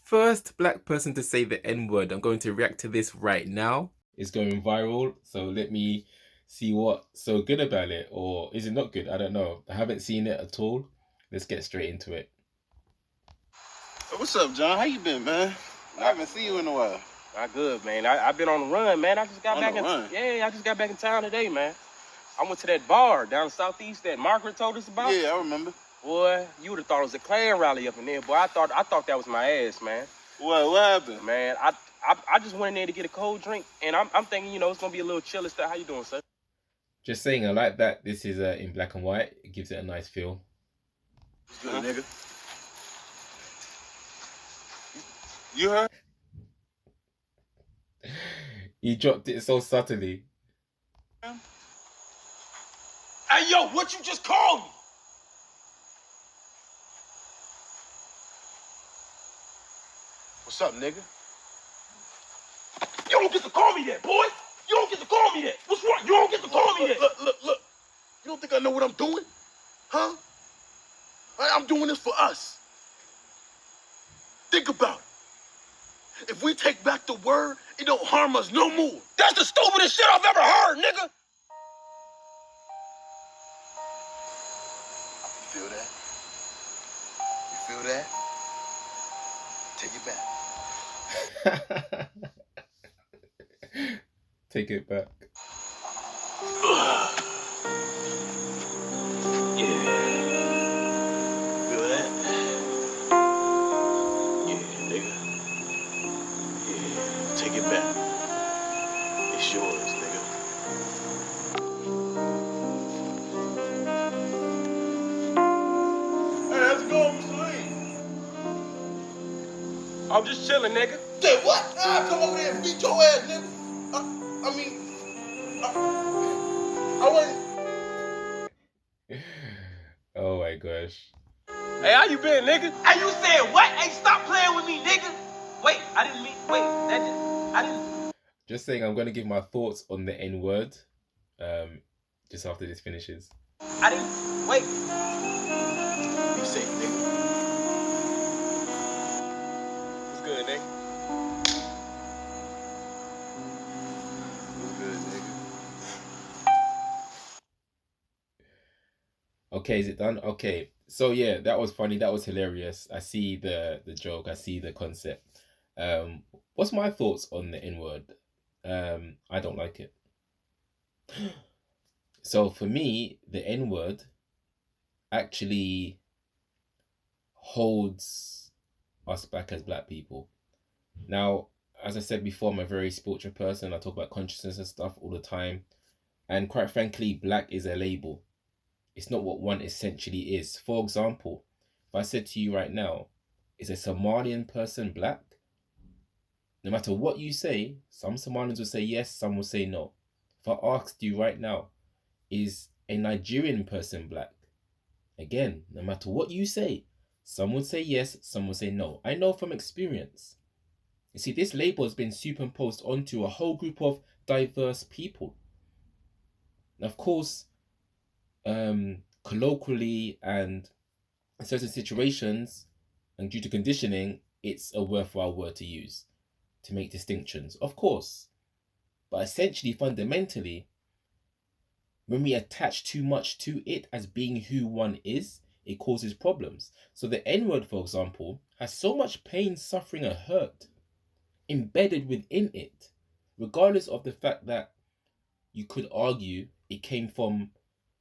first black person to say the N-word. I'm going to react to this right now. It's going viral, so let me see what's so good about it, or is it not good? I don't know. I haven't seen it at all. Let's get straight into it. What's up, John? How you been, man? I haven't seen you in a while. Not good, man. I've been on the run, man. I just got On back the in. run? Yeah, I just got back in town today, man. I went to that bar down southeast that Margaret told us about. Yeah, I remember. Boy, you would have thought it was a Klan rally up in there. Boy, I thought that was my ass, man. What happened? Man, I just went in there to get a cold drink, and I'm thinking, it's gonna be a little chilly stuff. How you doing, sir? Just saying, I like that this is in black and white. It gives it a nice feel. What's good, nigga? You heard? He dropped it so subtly. Hey, yo, what you just called me? What's up, nigga? You don't get to call me that, boy. You don't get to call me that. What's wrong? You don't get to call me that. Look. You don't think I know what I'm doing? Huh? I'm doing this for us. Think about it. If we take back the word, it don't harm us no more. That's the stupidest shit I've ever heard, nigga. You feel that? You feel that? Take it back. Take it back. Feel that? Yeah, nigga. Yeah, take it back. It's yours, nigga. Hey, how's it going, Mr. Lee? I'm just chilling, nigga. Say what? Come over there and beat your ass, nigga. I wasn't. Oh my gosh. Hey, how you been, nigga? Hey, you said what? Hey, stop playing with me, nigga. Wait, I didn't mean. Wait, I didn't. Just saying, I'm going to give my thoughts on the N-word just after this finishes. I didn't. Wait. Be safe, nigga. What's good, nigga? What's good, nigga? Okay, is it done? Okay. So yeah, that was funny. That was hilarious. I see the joke. I see the concept. What's my thoughts on the N-word? I don't like it. So for me, the N-word actually holds us back as black people. Now, as I said before, I'm a very spiritual person. I talk about consciousness and stuff all the time. And quite frankly, black is a label. It's not what one essentially is. For example, if I said to you right now, is a Somalian person black? No matter what you say, some Somalians will say yes, some will say no. If I asked you right now, is a Nigerian person black? Again, no matter what you say, some would say yes, some would say no. I know from experience. You see, this label has been superimposed onto a whole group of diverse people. And of course, colloquially and in certain situations and due to conditioning, it's a worthwhile word to use to make distinctions, of course. But essentially, fundamentally, when we attach too much to it as being who one is, it causes problems. So the N-word, for example, has so much pain, suffering, and hurt embedded within it, regardless of the fact that you could argue it came from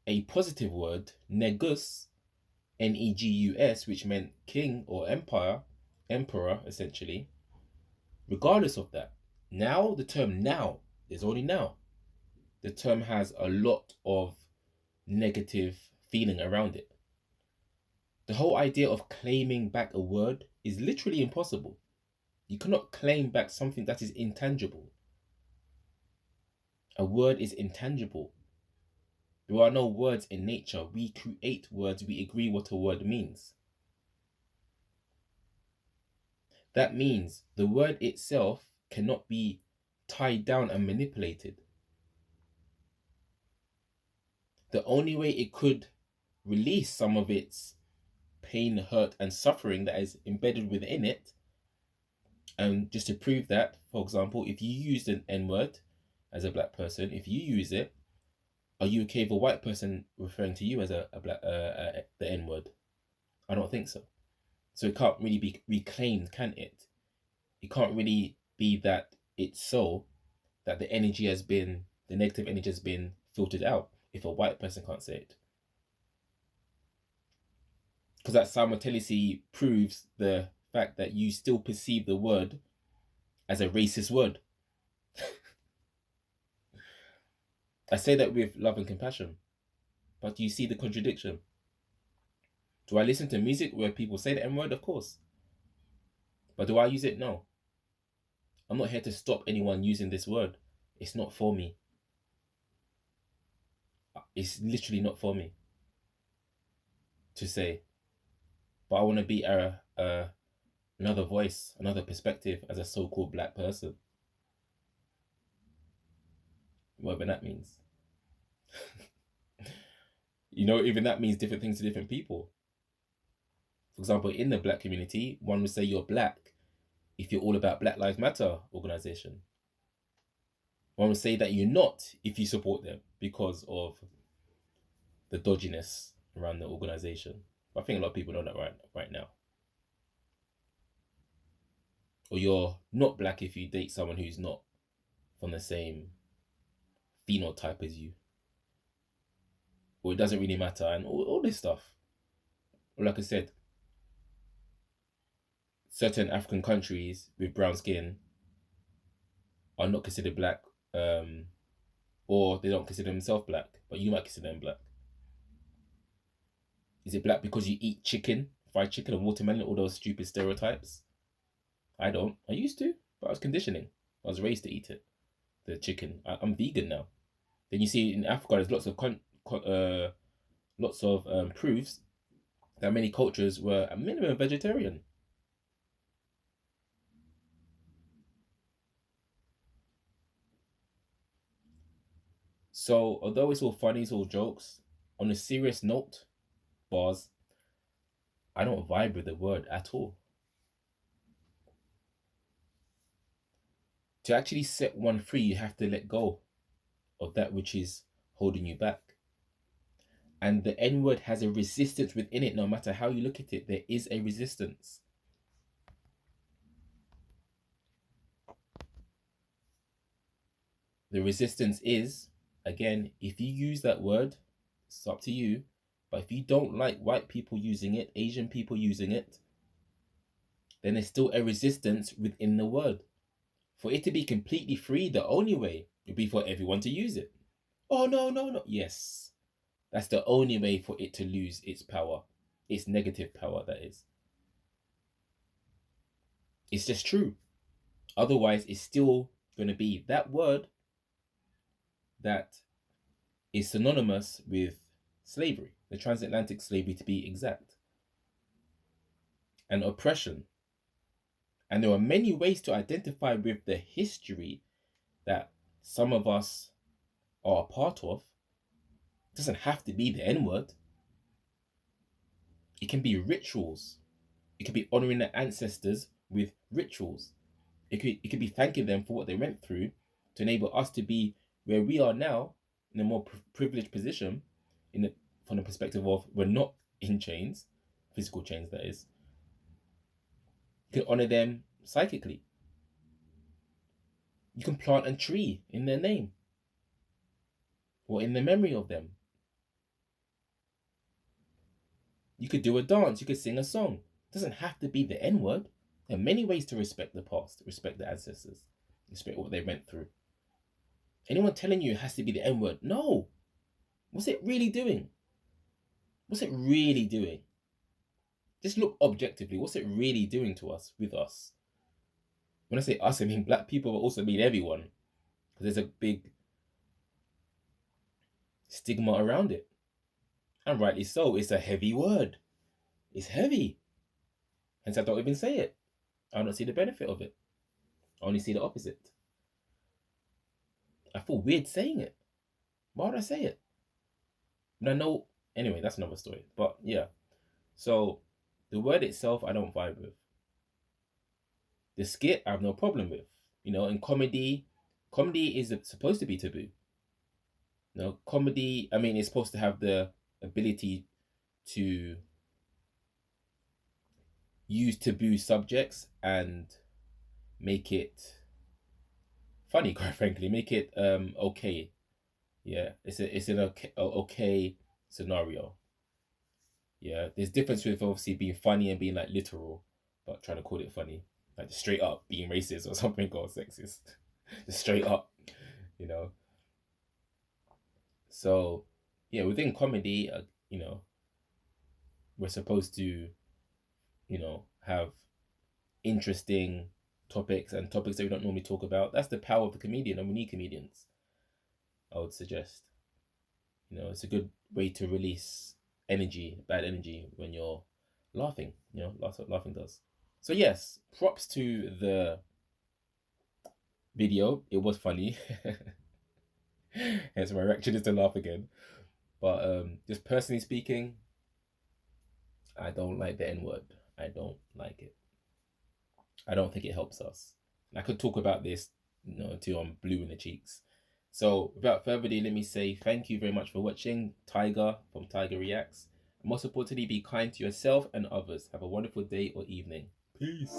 a positive word, negus, Negus, which meant king or emperor, essentially. Regardless of that, now, the term now, there's only now. The term has a lot of negative feeling around it. The whole idea of claiming back a word is literally impossible. You cannot claim back something that is intangible. A word is intangible. There are no words in nature. We create words. We agree what a word means. That means the word itself cannot be tied down and manipulated. The only way it could release some of its pain, hurt, and suffering that is embedded within it And just to prove that, for example, if you used an N-word as a black person, if you use it, are you okay with a white person referring to you as a black the N-word? I don't think so. So it can't really be reclaimed, can it? It can't really be that it's so that the negative energy has been filtered out if a white person can't say it. Because that simultaneously proves the fact that you still perceive the word as a racist word. I say that with love and compassion, but do you see the contradiction? Do I listen to music where people say the N-word? Of course. But do I use it? No. I'm not here to stop anyone using this word. It's not for me. It's literally not for me to say. But I want to be another voice, another perspective as a so-called black person. Whatever that means. Even that means different things to different people. For example, in the black community, one would say you're black if you're all about Black Lives Matter organization. One would say that you're not if you support them because of the dodginess around the organization. But I think a lot of people know that right now. Or you're not black if you date someone who's not from the same phenotype as you. Or it doesn't really matter, and all this stuff. Or like I said, certain African countries with brown skin are not considered black, or they don't consider themselves black, but you might consider them black. Is it black because you eat chicken, fried chicken and watermelon, all those stupid stereotypes? I don't. I used to, but I was conditioning. I was raised to eat it, the chicken. I'm vegan now. Then you see in Africa, there's lots of proofs that many cultures were at minimum vegetarian. So although it's all funny, it's all jokes, on a serious note, bars, I don't vibe with the word at all. To actually set one free, you have to let go of that which is holding you back. And the N-word has a resistance within it, no matter how you look at it, there is a resistance. The resistance is, again, if you use that word, it's up to you. But if you don't like white people using it, Asian people using it, then there's still a resistance within the word. For it to be completely free, the only way would be for everyone to use it. Oh, no. Yes. That's the only way for it to lose its power. Its negative power, that is. It's just true. Otherwise, it's still going to be that word that is synonymous with slavery, the transatlantic slavery to be exact, and oppression. And there are many ways to identify with the history that some of us are a part of. It doesn't have to be the N-word. It can be rituals. It could be honoring the ancestors with rituals. It could be thanking them for what they went through to enable us to be where we are now in a more privileged position from the perspective of we're not in chains, physical chains that is. You can honor them psychically. You can plant a tree in their name or in the memory of them. You could do a dance, you could sing a song. It doesn't have to be the N-word. There are many ways to respect the past, respect the ancestors, respect what they went through. Anyone telling you it has to be the N-word, no. What's it really doing? What's it really doing? Just look objectively. What's it really doing to us, with us? When I say us, I mean black people, but also mean everyone. Because there's a big stigma around it. And rightly so. It's a heavy word. It's heavy. Hence I don't even say it. I don't see the benefit of it. I only see the opposite. I feel weird saying it. Why would I say it? But I know, anyway, that's another story. But yeah. So the word itself, I don't vibe with. The skit I have no problem with. You know, in comedy is supposed to be taboo. You know, comedy, I mean, it's supposed to have the ability to use taboo subjects and make it funny, quite frankly, make it okay. Yeah, it's an okay scenario. Yeah, there's difference with obviously being funny and being like literal, but trying to call it funny, like just straight up being racist or something or sexist, just straight up, you know. So yeah, within comedy, you know, we're supposed to, you know, have interesting topics and topics that we don't normally talk about. That's the power of the comedian, and we need comedians, I would suggest. You know, it's a good way to release energy, bad energy, when you're laughing. You know, that's what laughing does. So yes, props to the video. It was funny. Hence my reaction is to laugh again. But just personally speaking, I don't like the N-word. I don't like it. I don't think it helps us. And I could talk about this, you know, until I'm blue in the cheeks. So without further ado, let me say thank you very much for watching. Tiger from Tiger Reacts. And most importantly, be kind to yourself and others. Have a wonderful day or evening. Peace.